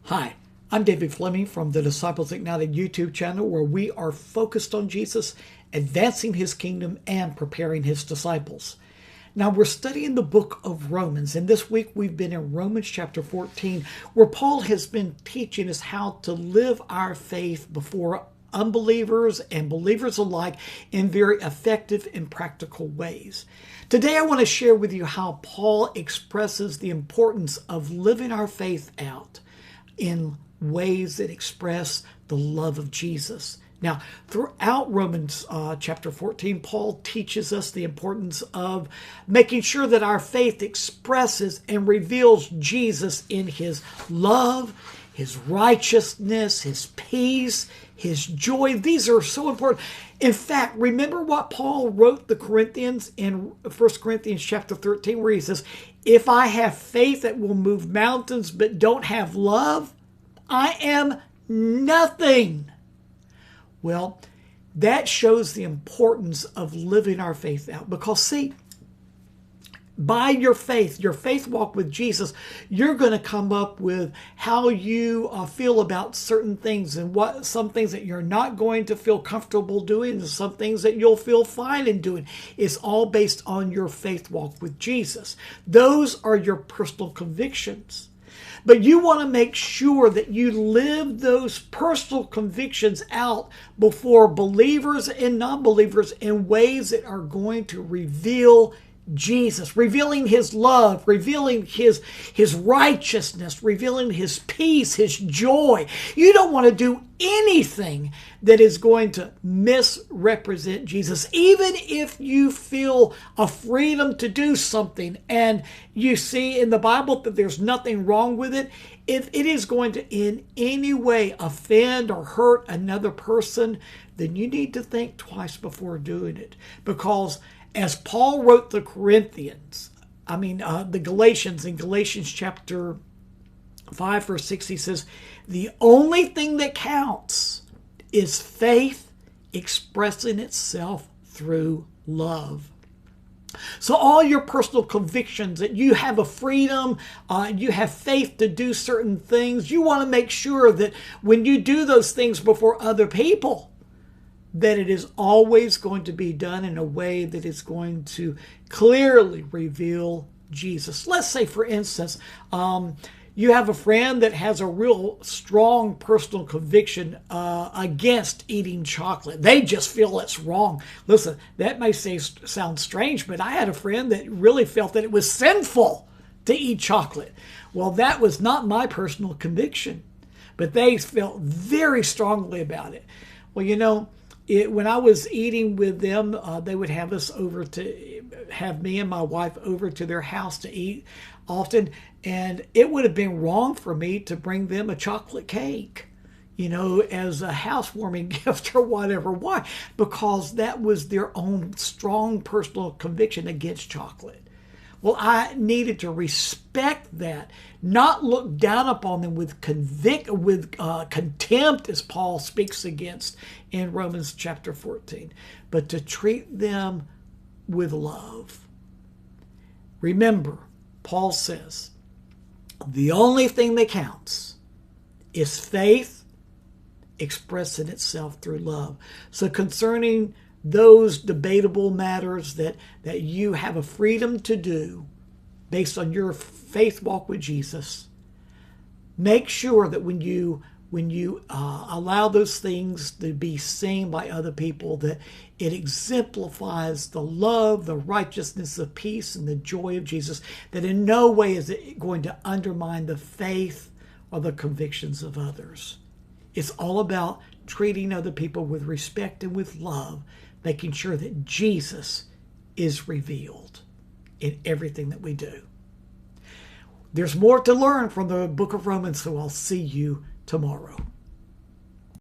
Hi, I'm David Fleming from the Disciples Ignited YouTube channel, where we are focused on Jesus, advancing his kingdom, and preparing his disciples. Now, we're studying the book of Romans, and this week we've been in Romans chapter 14, where Paul has been teaching us how to live our faith before unbelievers and believers alike in very effective and practical ways. Today I want to share with you how Paul expresses the importance of living our faith out in ways that express the love of Jesus. Now, throughout Romans chapter 14, Paul teaches us the importance of making sure that our faith expresses and reveals Jesus in his love, his righteousness, his peace, his joy. These are so important. In fact, remember what Paul wrote the Corinthians in 1 Corinthians chapter 13, where he says, if I have faith that will move mountains but don't have love, I am nothing. Well, that shows the importance of living our faith out. Because see, by your faith walk with Jesus, you're going to come up with how you feel about certain things, and what some things that you're not going to feel comfortable doing, and some things that you'll feel fine in doing. It's all based on your faith walk with Jesus. Those are your personal convictions. But you want to make sure that you live those personal convictions out before believers and non-believers in ways that are going to reveal Jesus, revealing his love, revealing his righteousness, revealing his peace, his joy. You don't want to do anything that is going to misrepresent Jesus, even if you feel a freedom to do something and you see in the Bible that there's nothing wrong with it. If it is going to in any way offend or hurt another person, then you need to think twice before doing it. Because as Paul wrote the Galatians, in Galatians chapter 5, verse 6, he says, the only thing that counts is faith expressing itself through love. So all your personal convictions, that you have a freedom, you have faith to do certain things, you want to make sure that when you do those things before other people, that it is always going to be done in a way that is going to clearly reveal Jesus. Let's say, for instance, you have a friend that has a real strong personal conviction against eating chocolate. They just feel it's wrong. Listen, that may sound strange, but I had a friend that really felt that it was sinful to eat chocolate. Well, that was not my personal conviction, but they felt very strongly about it. Well, you know, when I was eating with them, they would have me and my wife over to their house to eat often. And it would have been wrong for me to bring them a chocolate cake, as a housewarming gift or whatever. Why? Because that was their own strong personal conviction against chocolate. Well, I needed to respect that, not look down upon them with contempt, as Paul speaks against in Romans chapter 14, but to treat them with love. Remember, Paul says, the only thing that counts is faith expressing itself through love. So concerning those debatable matters that you have a freedom to do based on your faith walk with Jesus, make sure that when you allow those things to be seen by other people, that it exemplifies the love, the righteousness, the peace, and the joy of Jesus, that in no way is it going to undermine the faith or the convictions of others. It's all about treating other people with respect and with love, making sure that Jesus is revealed in everything that we do. There's more to learn from the book of Romans, so I'll see you tomorrow.